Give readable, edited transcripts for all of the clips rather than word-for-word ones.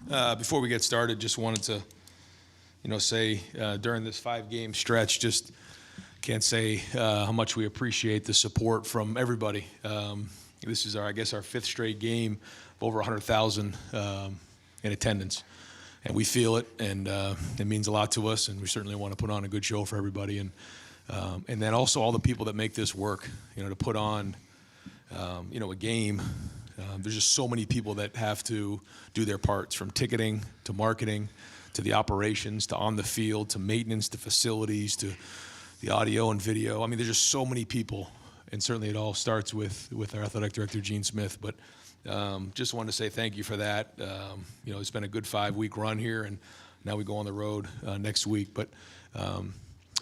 Before we get started, just wanted to, say during this 5-game stretch, just can't say how much we appreciate the support from everybody. This is our 5th straight game of over 100,000 in attendance, and we feel it, and it means a lot to us, and we certainly want to put on a good show for everybody, and then also all the people that make this work, to put on, a game. There's just so many people that have to do their parts, from ticketing to marketing to the operations to on the field to maintenance to facilities to the audio and video. I mean, there's just so many people, and certainly it all starts with our athletic director, Gene Smith. But just wanted to say thank you for that. It's been a good 5-week run here, and now we go on the road next week. But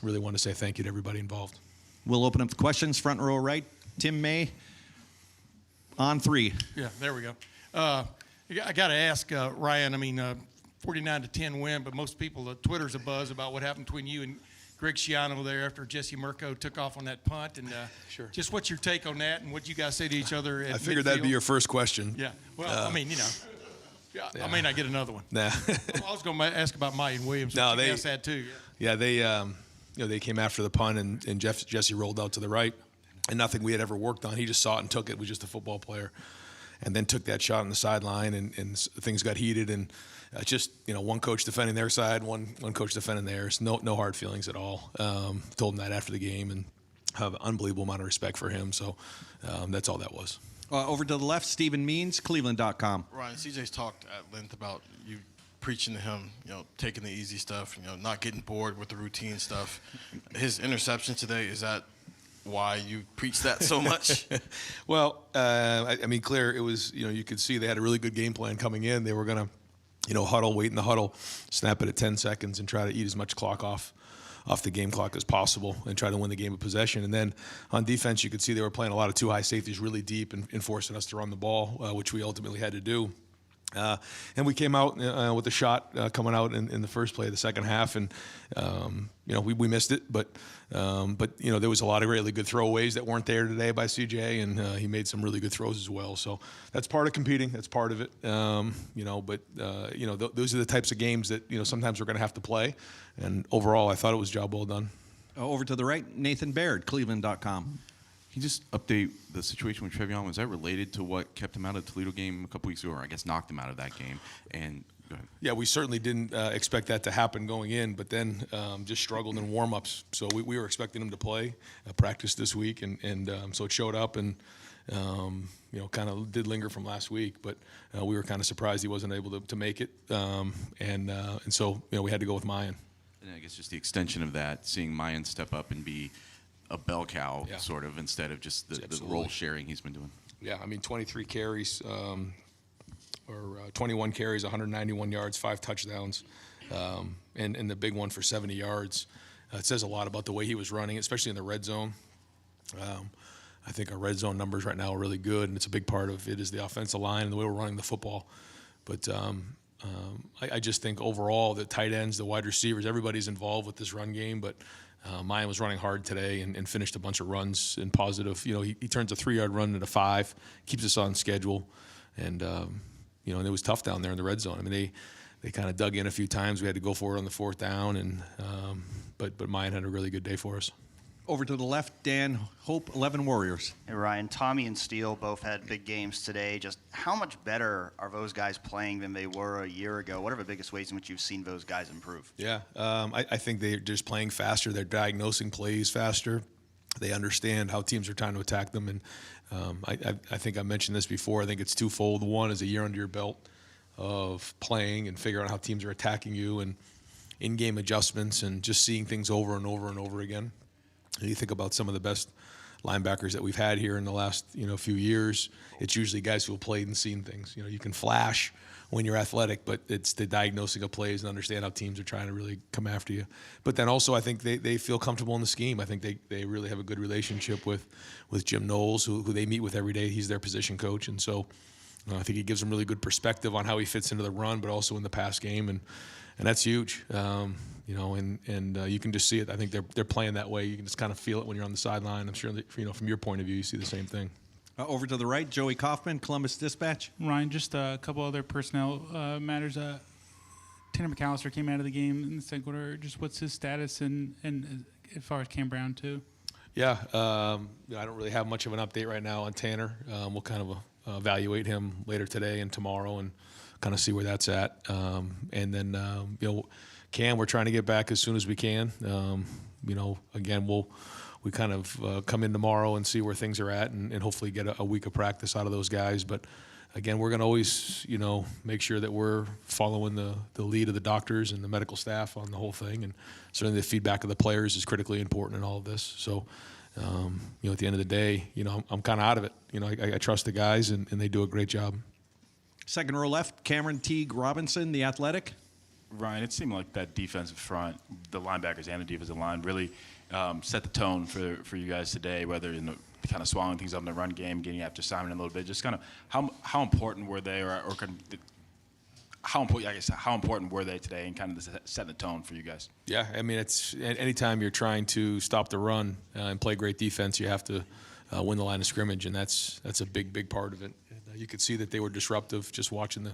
really want to say thank you to everybody involved. We'll open up the questions. Front row right, Tim May. On 3. Yeah, there we go. I got to ask, Ryan, 49-10 win, but most people, Twitter's abuzz about what happened between you and Greg Schiano there after Jesse Mirko took off on that punt. And Sure. Just what's your take on that and what you guys say to each other at I figured that'd be your first question. Yeah. Well, I may not get another one. Nah. I was going to ask about Mayan Williams. No, they asked that too. Yeah, they came after the punt, and Jesse rolled out to the right. And nothing we had ever worked on. He just saw it and took it. Was just a football player, and then took that shot on the sideline, and things got heated. And one coach defending their side, one coach defending theirs. No hard feelings at all. Told him that after the game, and have an unbelievable amount of respect for him. So that's all that was. Over to the left, Stephen Means, Cleveland.com. Ryan, CJ's talked at length about you preaching to him, taking the easy stuff, not getting bored with the routine stuff. His interception today, is that why you preach that so much? Well, clear. It was, you could see they had a really good game plan coming in. They were going to, huddle, wait in the huddle, snap it at 10 seconds, and try to eat as much clock off the game clock as possible and try to win the game of possession. And then on defense, you could see they were playing a lot of 2 high safeties really deep and forcing us to run the ball, which we ultimately had to do. And we came out with a shot coming out in the first play of the second half, and we missed it. But there was a lot of really good throwaways that weren't there today by CJ, and he made some really good throws as well. So that's part of competing. That's part of it. Those are the types of games that sometimes we're going to have to play. And overall, I thought it was a job well done. Over to the right, Nathan Baird, Cleveland.com. Can you just update the situation with Trevion? Was that related to what kept him out of the Toledo game a couple weeks ago, or I guess knocked him out of that game? And go ahead. Yeah, we certainly didn't expect that to happen going in, but then just struggled in warm-ups. So we were expecting him to play, practice this week, and so it showed up and kind of did linger from last week. But we were kind of surprised he wasn't able to make it, and so we had to go with Mayan. And I guess just the extension of that, seeing Mayan step up and be a bell cow, sort of, instead of just the role sharing he's been doing. Yeah, 23 carries, or 21 carries, 191 yards, 5 touchdowns, and the big one for 70 yards. It says a lot about the way he was running, especially in the red zone. I think our red zone numbers right now are really good, and it's a big part of it is the offensive line and the way we're running the football. But I just think overall the tight ends, the wide receivers, everybody's involved with this run game, but Mayan was running hard today and finished a bunch of runs in positive. He turns a 3-yard run into 5, keeps us on schedule, and and it was tough down there in the red zone. They kind of dug in a few times. We had to go for it on the 4th down, and but Mayan had a really good day for us. Over to the left, Dan Hope, 11 Warriors. Hey, Ryan, Tommy and Steele both had big games today. Just how much better are those guys playing than they were a year ago? What are the biggest ways in which you've seen those guys improve? Yeah, I think they're just playing faster. They're diagnosing plays faster. They understand how teams are trying to attack them. And I think I mentioned this before. I think it's twofold. One is a year under your belt of playing and figuring out how teams are attacking you and in-game adjustments and just seeing things over and over and over again. And you think about some of the best linebackers that we've had here in the last few years. It's usually guys who have played and seen things. You can flash when you're athletic, but it's the diagnosing of plays and understand how teams are trying to really come after you. But then also I think they feel comfortable in the scheme. I think they really have a good relationship with Jim Knowles, who they meet with every day. He's their position coach, and so I think he gives them really good perspective on how he fits into the run, but also in the pass game, and that's huge. You can just see it. I think they're playing that way. You can just kind of feel it when you're on the sideline. I'm sure that, from your point of view, you see the same thing. Over to the right, Joey Kaufman, Columbus Dispatch. Ryan, just a couple other personnel matters. Tanner McAllister came out of the game in the second quarter. Just what's his status and as far as Cam Brown too? Yeah, I don't really have much of an update right now on Tanner. We'll kind of evaluate him later today and tomorrow and kind of see where that's at. And then, Cam, we're trying to get back as soon as we can. Again, we kind of come in tomorrow and see where things are at and hopefully get a week of practice out of those guys. But again, we're going to always, make sure that we're following the lead of the doctors and the medical staff on the whole thing. And certainly the feedback of the players is critically important in all of this. So, at the end of the day, I'm kind of out of it. I trust the guys and they do a great job. Second row left, Cameron Teague Robinson, The Athletic. Ryan, it seemed like that defensive front, the linebackers and the defensive line, really set the tone for you guys today, whether in the kind of swallowing things up in the run game, getting after Simon a little bit. Just kind of how important were they, how important were they today, and kind of setting the tone for you guys? Yeah, I mean, it's anytime you're trying to stop the run and play great defense, you have to win the line of scrimmage, and that's a big part of it. And, you could see that they were disruptive just watching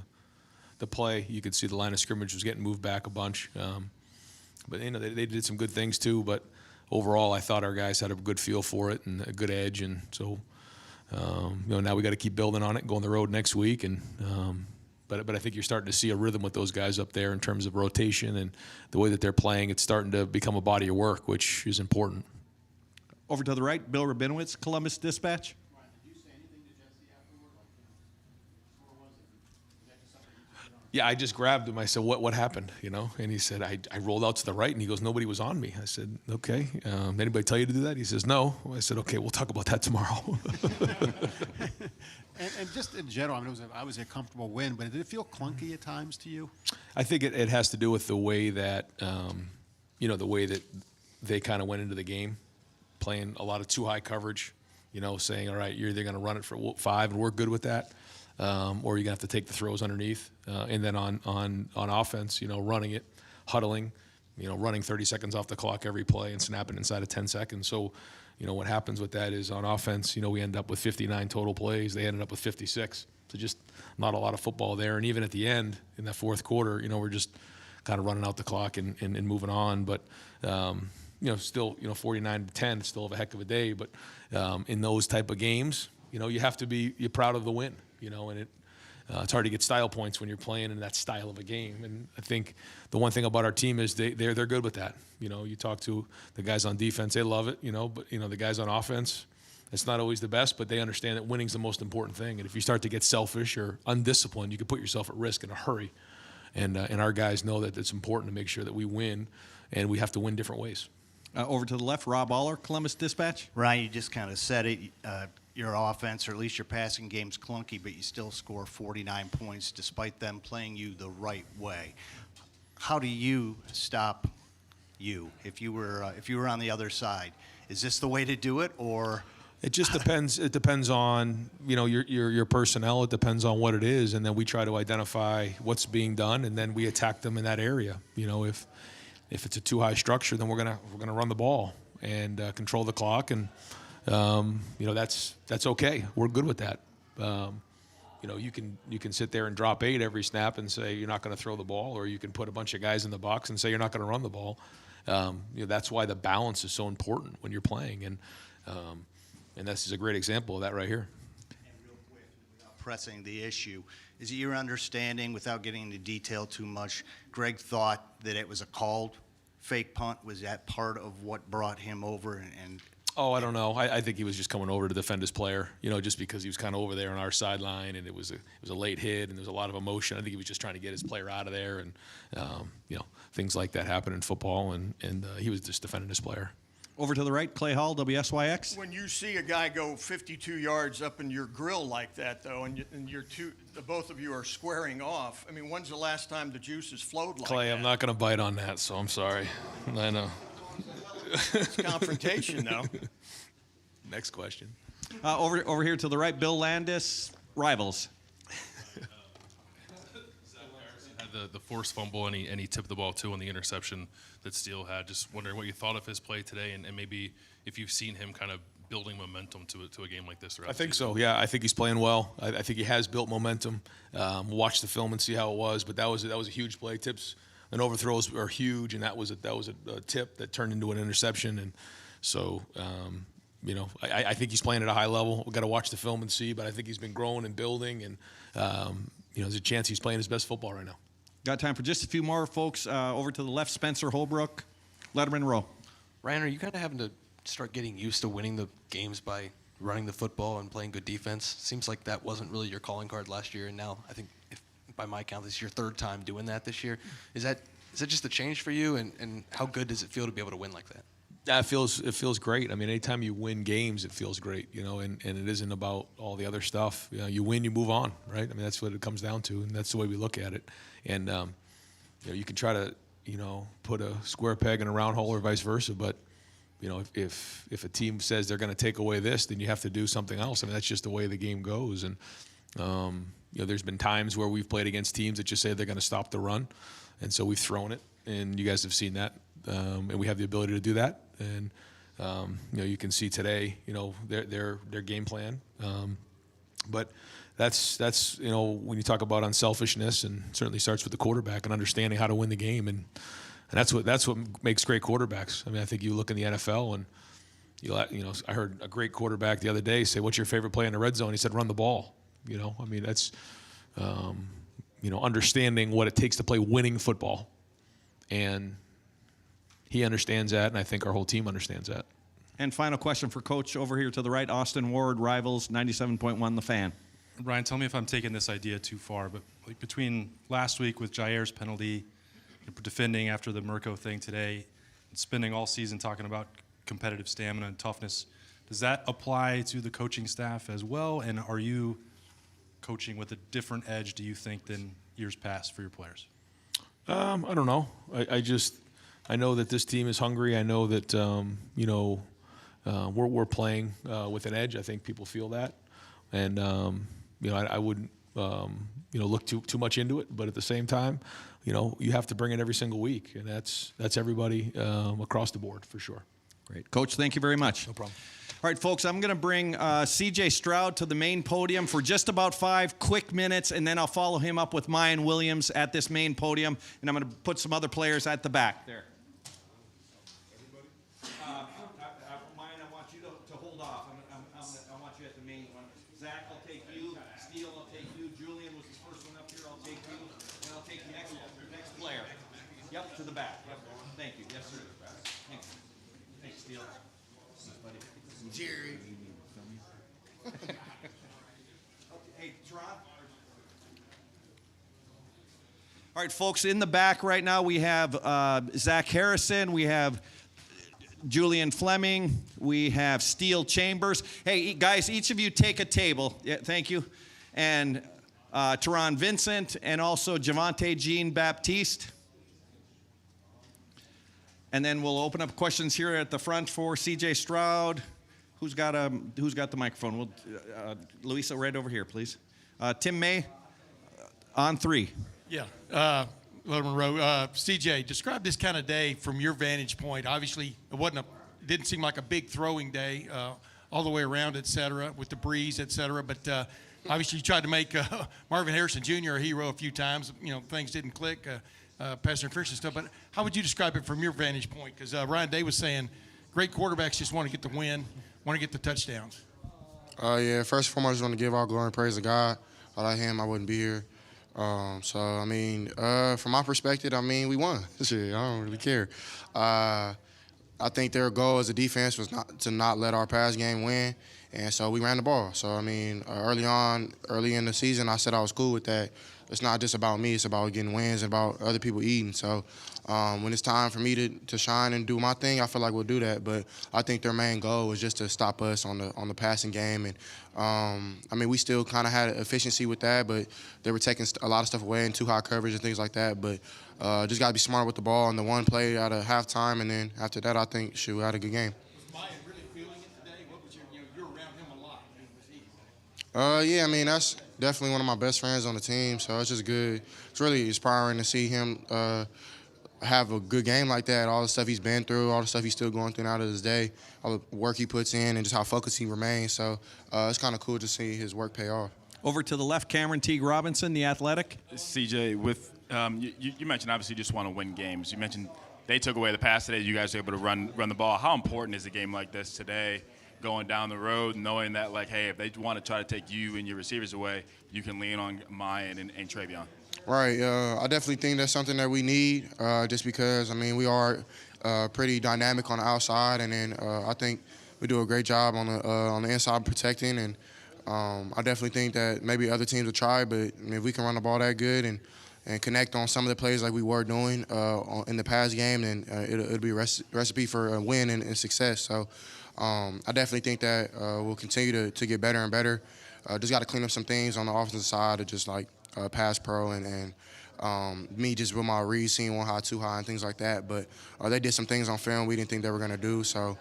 the play. You could see the line of scrimmage was getting moved back a bunch. But they did some good things too. But overall, I thought our guys had a good feel for it and a good edge. And so, now we got to keep building on it, go on the road next week. And but I think you're starting to see a rhythm with those guys up there in terms of rotation and the way that they're playing. It's starting to become a body of work, which is important. Over to the right, Bill Rabinowitz, Columbus Dispatch. Yeah, I just grabbed him. I said, what happened, And he said, I rolled out to the right, and he goes, nobody was on me. I said, okay. Anybody tell you to do that? He says, no. I said, okay, we'll talk about that tomorrow. and just in general, I mean, it was a comfortable win, but did it feel clunky at times to you? I think it has to do with the way that, the way that they kind of went into the game, playing a lot of too high coverage, saying, all right, you're either going to run it for 5, and we're good with that. Or you're gonna have to take the throws underneath, and then on offense, running it, huddling, running 30 seconds off the clock every play and snapping inside of 10 seconds. So, what happens with that is on offense, we end up with 59 total plays. They ended up with 56. So just not a lot of football there. And even at the end in that fourth quarter, we're just kind of running out the clock and moving on. But still, 49-10, it's still a heck of a day. But in those type of games, you have to you're proud of the win. And it's hard to get style points when you're playing in that style of a game. And I think the one thing about our team is they're good with that. You talk to the guys on defense, they love it, but the guys on offense, it's not always the best, but they understand that winning's the most important thing. And if you start to get selfish or undisciplined, you can put yourself at risk in a hurry. And our guys know that it's important to make sure that we win, and we have to win different ways. Over to the left, Rob Aller, Columbus Dispatch. Ryan, you just kind of said it. Your offense, or at least your passing game's clunky, but you still score 49 points despite them playing you the right way. How do you stop you if you were on the other side? Is this the way to do it, or? It just depends. It depends on your personnel. It depends on what it is, and then we try to identify what's being done, and then we attack them in that area. If it's a too high structure, then we're gonna run the ball and control the clock, and that's okay. We're good with that. You can sit there and drop 8 every snap and say you're not going to throw the ball, or you can put a bunch of guys in the box and say you're not going to run the ball. That's why the balance is so important when you're playing, and this is a great example of that right here. And real quick, without pressing the issue, is it your understanding, without getting into detail too much, Greg thought that it was a called fake punt? Was that part of what brought him over? And Oh, I don't know. I think he was just coming over to defend his player, just because he was kind of over there on our sideline, and it was a late hit, and there was a lot of emotion. I think he was just trying to get his player out of there, and things like that happen in football, and he was just defending his player. Over to the right, Clay Hall, WSYX. When you see a guy go 52 yards up in your grill like that, though, and the both of you are squaring off, I mean, when's the last time the juices flowed like Clay, that? I'm not going to bite on that, so I'm sorry. I know. It's confrontation, though. Next question. Over here to the right, Bill Landis, Rivals. Had the forced fumble, and he tipped the ball too on the interception that Steele had. Just wondering what you thought of his play today, and maybe if you've seen him kind of building momentum to a game like this? I think so. Yeah, I think he's playing well. I think he has built momentum. We'll watch the film and see how it was, but that was a huge play. Tips and overthrows are huge, and that was a tip that turned into an interception. And so, I think he's playing at a high level. We've got to watch the film and see, but I think he's been growing and building, and there's a chance he's playing his best football right now. Got time for just a few more folks. Over to the left, Spencer Holbrook, Lettermen Row. Ryan, are you kind of having to start getting used to winning the games by running the football and playing good defense? Seems like that wasn't really your calling card last year, and now I think, if by my count, this is your third time doing that this year. Is that just a change for you, and how good does it feel to be able to win like that? Yeah, it feels great. I mean, anytime you win games, it feels great, and it isn't about all the other stuff. You win, you move on, right? I mean, that's what it comes down to, and that's the way we look at it. And you can try to put a square peg in a round hole or vice versa, but if a team says they're going to take away this, then you have to do something else. I mean, that's just the way the game goes. And there's been times where we've played against teams that just say they're going to stop the run, and so we've thrown it, and you guys have seen that, and we have the ability to do that. And you can see today, their game plan. But that's when you talk about unselfishness, and certainly starts with the quarterback and understanding how to win the game, and that's what makes great quarterbacks. I mean, I think you look in the NFL, and I heard a great quarterback the other day say, "What's your favorite play in the red zone?" He said, "Run the ball." I mean, that's understanding what it takes to play winning football, and he understands that, and I think our whole team understands that. And final question for Coach over here to the right, Austin Ward, Rivals 97.1 The Fan. Ryan, tell me if I'm taking this idea too far, but like between last week with Jair's penalty, defending after the Mirko thing today, and spending all season talking about competitive stamina and toughness, does that apply to the coaching staff as well? And are you coaching with a different edge, do you think, than years past for your players? I don't know. I know that this team is hungry. I know that we're playing with an edge. I think people feel that, and I wouldn't look too much into it. But at the same time, you have to bring it every single week, and that's everybody across the board for sure. Great, Coach. Thank you very much. No problem. All right, folks, I'm going to bring C.J. Stroud to the main podium for just about 5 quick minutes, and then I'll follow him up with Mayan Williams at this main podium, and I'm going to put some other players at the back there. Mayan, I want you to hold off. I want you at the main one. Zach, I'll take you. Steele, I'll take you. Julian was the first one up here. I'll take you. And I'll take the next player. Yep, to the back. Yep. Thank you. Yes, sir. Thanks. Thanks, Steele. Jerry. Hey, Teron. All right, folks, in the back right now we have Zach Harrison, we have Julian Fleming, we have Steele Chambers. Hey, guys, each of you take a table. Yeah, thank you. And Teron Vincent, and also Javante Jean Baptiste. And then we'll open up questions here at the front for C.J. Stroud. Who's got the microphone? We'll, Louisa, right over here, please. Tim May, on 3. Yeah, Lettermen Row. CJ, describe this kind of day from your vantage point. Obviously, it didn't seem like a big throwing day all the way around, et cetera, with the breeze, et cetera. But obviously, you tried to make Marvin Harrison Jr. a hero a few times. Things didn't click, pass interference and stuff. But how would you describe it from your vantage point? Because Ryan Day was saying great quarterbacks just want to get the win, want to get the touchdowns. Yeah, first and foremost, I just want to give all glory and praise to God. Without him, I wouldn't be here. From my perspective, we won. Shit, I don't really care. I think their goal as a defense was not let our pass game win, and so we ran the ball. So, early in the season, I said I was cool with that. It's not just about me. It's about getting wins and about other people eating. So when it's time for me to shine and do my thing, I feel like we'll do that. But I think their main goal was just to stop us on the passing game. And, we still kind of had efficiency with that, but they were taking a lot of stuff away in too high coverage and things like that. But just got to be smart with the ball and the one play out of halftime. And then after that, I think, we had a good game. Was Mayan really feeling it today? What was you're around him a lot. Was he? That's definitely one of my best friends on the team, so it's just good. It's really inspiring to see him have a good game like that, all the stuff he's been through, all the stuff he's still going through now to this day, all the work he puts in, and just how focused he remains. So it's kind of cool to see his work pay off. Over to the left, Cameron Teague Robinson, the Athletic. CJ, with you mentioned obviously you just want to win games. You mentioned they took away the pass today. You guys were able to run the ball. How important is a game like this today, going down the road, knowing that, like, hey, if they want to try to take you and your receivers away, you can lean on Mayan and Travion? Right. I definitely think that's something that we need, just because, I mean, we are pretty dynamic on the outside, and then I think we do a great job on the inside protecting, and I definitely think that maybe other teams will try, but I mean, if we can run the ball that good and connect on some of the plays like we were doing in the past game, then it'll be a recipe for a win and success. So I definitely think that we'll continue to get better and better. Just got to clean up some things on the offensive side of just like pass pro and me just with my read, seeing one high, two high, and things like that. But they did some things on film we didn't think they were going to do. So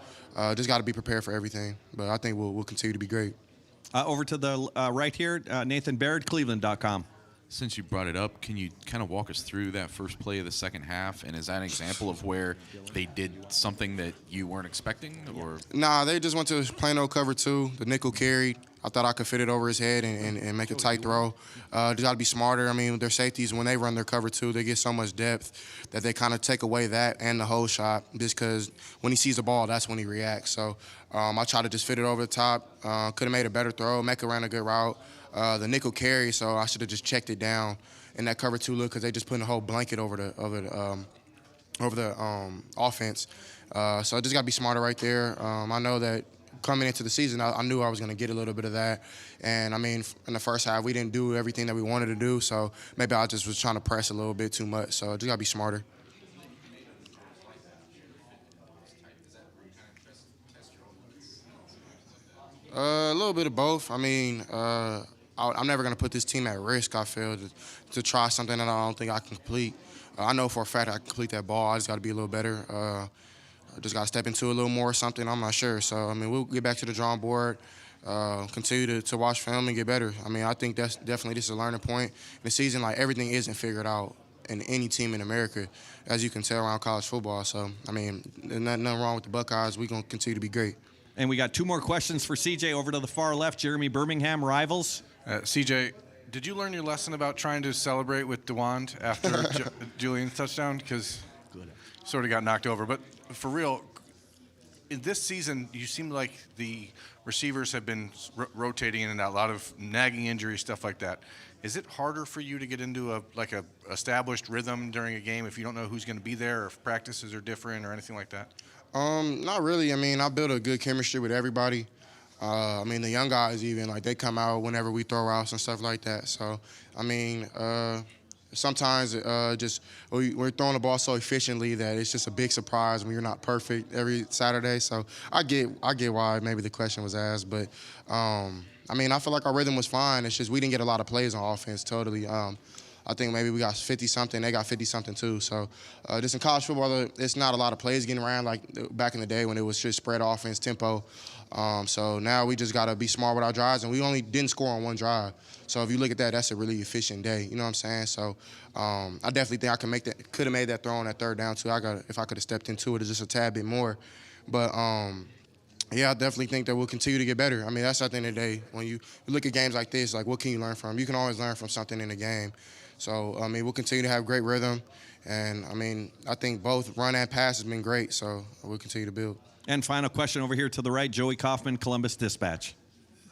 just got to be prepared for everything. But I think we'll continue to be great. Over to the right here, Nathan Baird, Cleveland.com. Since you brought it up, can you kind of walk us through that first play of the second half? And is that an example of where they did something that you weren't expecting? Or Nah, they just went to plain old cover two. The nickel carried. I thought I could fit it over his head and make a tight throw. Just got to be smarter. I mean, their safeties, when they run their cover two, they get so much depth that they kind of take away that and the whole shot, just because when he sees the ball, that's when he reacts. So I tried to just fit it over the top. Could have made a better throw. Mecca ran a good route. The nickel carry, so I should have just checked it down in that cover two look, because they just put a whole blanket over the offense. So I just got to be smarter right there. I know that coming into the season, I knew I was going to get a little bit of that. And, I mean, in the first half, we didn't do everything that we wanted to do, so maybe I just was trying to press a little bit too much. So I just got to be smarter. A little bit of both. I mean, I'm never going to put this team at risk, I feel, to try something that I don't think I can complete. I know for a fact I can complete that ball. I just got to be a little better. I just got to step into it a little more or something. I'm not sure. So, I mean, we'll get back to the drawing board, continue to watch film and get better. I mean, I think that's definitely this is a learning point. In the season, like, everything isn't figured out in any team in America, as you can tell around college football. So, I mean, there's nothing wrong with the Buckeyes. We're going to continue to be great. And we got two more questions for CJ. Over to the far left, Jeremy Birmingham, Rivals. CJ, did you learn your lesson about trying to celebrate with DeWand after Julian's touchdown? Because sort of got knocked over. But for real, in this season, you seem like the receivers have been rotating in and out, a lot of nagging injuries, stuff like that. Is it harder for you to get into a established rhythm during a game if you don't know who's going to be there, or if practices are different or anything like that? Not really. I mean, I built a good chemistry with everybody. I mean, the young guys even, like, they come out whenever we throw routes and stuff like that. So, I mean, sometimes just we're throwing the ball so efficiently that it's just a big surprise when you're not perfect every Saturday. So I get why maybe the question was asked. But, I mean, I feel like our rhythm was fine. It's just we didn't get a lot of plays on offense totally. I think maybe we got 50-something. They got 50-something too. So just in college football, it's not a lot of plays getting around like back in the day when it was just spread offense, tempo. So now we just got to be smart with our drives, and we only didn't score on one drive. So if you look at that, that's a really efficient day. You know what I'm saying? So I definitely think I could have made that throw on that third down too. If I could have stepped into it just a tad bit more. But yeah, I definitely think that we'll continue to get better. I mean, that's at the end of the day. When you look at games like this, like, what can you learn from? You can always learn from something in the game. So, I mean, we'll continue to have great rhythm. And, I mean, I think both run and pass has been great, so we'll continue to build. And final question over here to the right, Joey Kaufman, Columbus Dispatch.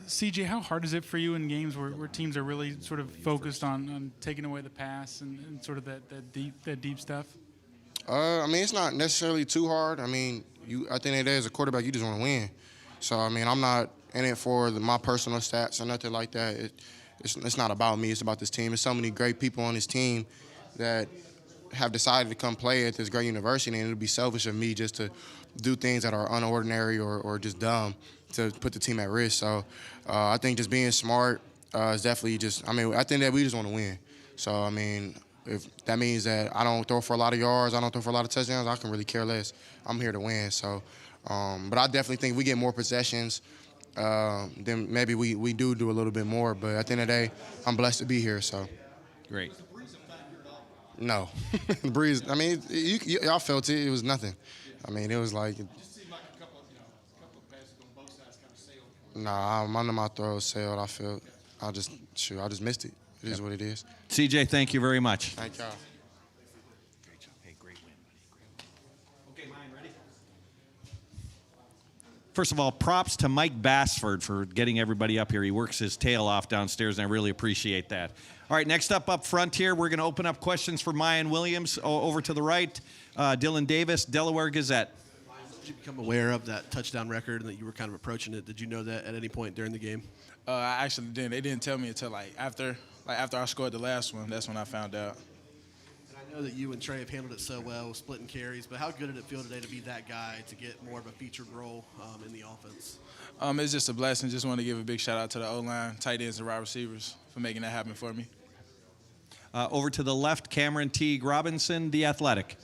CJ, how hard is it for you in games where teams are really sort of focused on taking away the pass and sort of that deep stuff? I mean, it's not necessarily too hard. I mean, at the end of the day, as a quarterback, you just want to win. So, I mean, I'm not in it for my personal stats or nothing like that. It's not about me. It's about this team. There's so many great people on this team that have decided to come play at this great university, and it would be selfish of me just to do things that are unordinary or just dumb to put the team at risk. So I think just being smart is definitely just – I mean, I think that we just want to win. So, I mean, if that means that I don't throw for a lot of yards, I don't throw for a lot of touchdowns, I can really care less. I'm here to win. So, but I definitely think we get more possessions – then maybe we do a little bit more. But at the end of the day, I'm blessed to be here. So, great. No. The breeze, I mean, y'all felt it. It was nothing. I mean, it was like. Nah, none of my throws sailed. I just missed it. It is what it is. CJ, thank you very much. Thank y'all. Great job. Hey, great win, buddy. Okay, Mayan, ready? First of all, props to Mike Bassford for getting everybody up here. He works his tail off downstairs, and I really appreciate that. All right, next up front here, we're going to open up questions for Mayan Williams. Over to the right, Dylan Davis, Delaware Gazette. Did you become aware of that touchdown record and that you were kind of approaching it? Did you know that at any point during the game? I actually didn't. They didn't tell me until after I scored the last one. That's when I found out. And I know that you and Trey have handled it so well, splitting carries, but how good did it feel today to be that guy, to get more of a featured role in the offense? It's just a blessing. Just want to give a big shout out to the O-line, tight ends, and wide receivers for making that happen for me. Over to the left, Cameron Teague Robinson, The Athletic.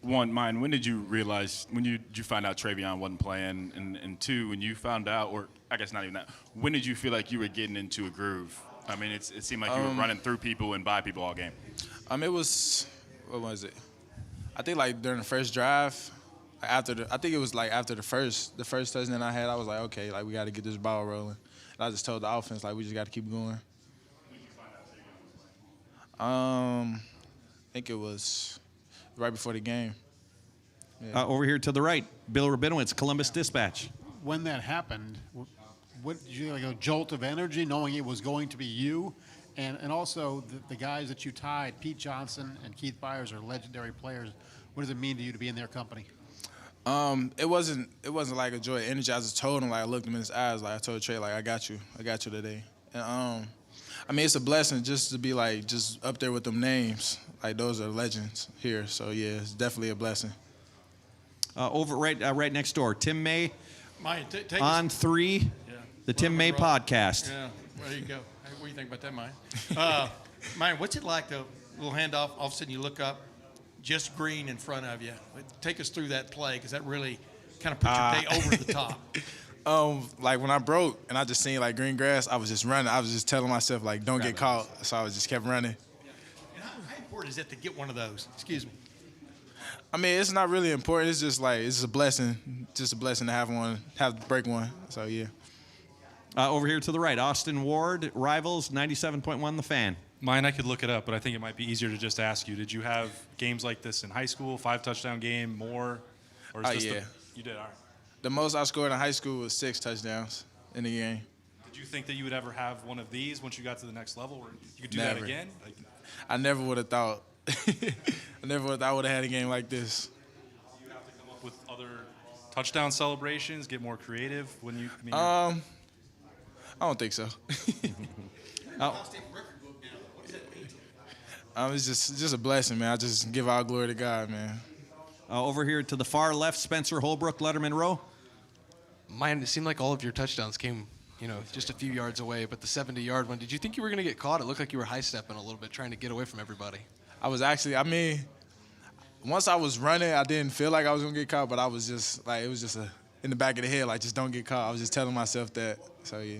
One, Mayan, when did you realize, did you find out Travion wasn't playing? And two, when you found out, or I guess not even that, when did you feel like you were getting into a groove? I mean, it seemed like you were running through people and by people all game. It was, what was it? I think during the first drive, after the first touchdown I had, I was like, okay, we got to get this ball rolling. And I just told the offense, we just got to keep going. I think it was right before the game. Yeah. Over here to the right, Bill Rabinowitz, Columbus Dispatch. When that happened, what did you like a jolt of energy knowing it was going to be you? And also the guys that you tied, Pete Johnson and Keith Byers, are legendary players. What does it mean to you to be in their company? It wasn't like a joy of energy. I just told him, I looked him in his eyes, I told Trey, I got you today. And it's a blessing just to be just up there with them names. Those are legends here. So yeah, it's definitely a blessing. Over right next door, Tim May, Mayan, take On us. 3, Yeah. the Tim May podcast. Yeah, well, there you go. Hey, what do you think about that, Mayan? Mayan, what's it like, though? Little handoff, all of a sudden you look up, just green in front of you. Take us through that play, because that really kind of put your day over the top. When I broke and I just seen green grass, I was just running. I was just telling myself don't get caught. So I just kept running. And how important is it to get one of those? Excuse me. It's not really important. It's just it's a blessing. Just a blessing to have to break one. So yeah. Over here to the right, Austin Ward, Rivals, 97.1 The Fan. Mine, I could look it up, but I think it might be easier to just ask you. Did you have games like this in high school, 5-touchdown game, more? Or is this yeah. You did, all right. The most I scored in high school was 6 touchdowns in the game. Did you think that you would ever have one of these once you got to the next level, or you could do Never. that again? I never would have thought. I never would have thought I would have had a game like this. Do you have to come up with other touchdown celebrations, get more creative when you? I don't think so. It's just a blessing, man. I just give all glory to God, man. Over here to the far left, Spencer Holbrook, Lettermen Row. Mine, it seemed like all of your touchdowns came, just a few yards away, but the 70-yard one, did you think you were going to get caught? It looked like you were high-stepping a little bit, trying to get away from everybody. I was actually, once I was running, I didn't feel like I was going to get caught, but I was just, it was just in the back of the head, just don't get caught. I was just telling myself that, so yeah.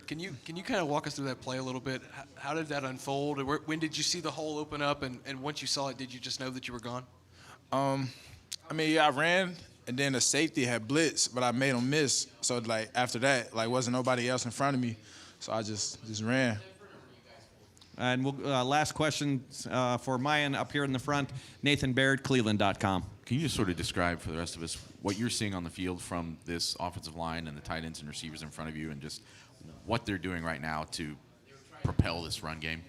Can you kind of walk us through that play a little bit? How did that unfold? When did you see the hole open up, and once you saw it, did you just know that you were gone? I ran, and then the safety had blitz, but I made him miss. So, after that, wasn't nobody else in front of me, so I just ran. And last question for Mayan up here in the front, Nathan Baird, Cleveland.com. Can you just sort of describe for the rest of us what you're seeing on the field from this offensive line and the tight ends and receivers in front of you, and just what they're doing right now to propel this run game?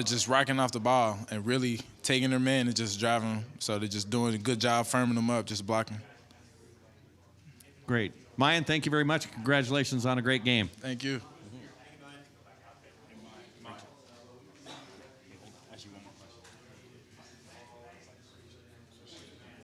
Just rocking off the ball and really taking their men and just driving them. So they're just doing a good job firming them up, just blocking. Great. Mayan, thank you very much. Congratulations on a great game. Thank you.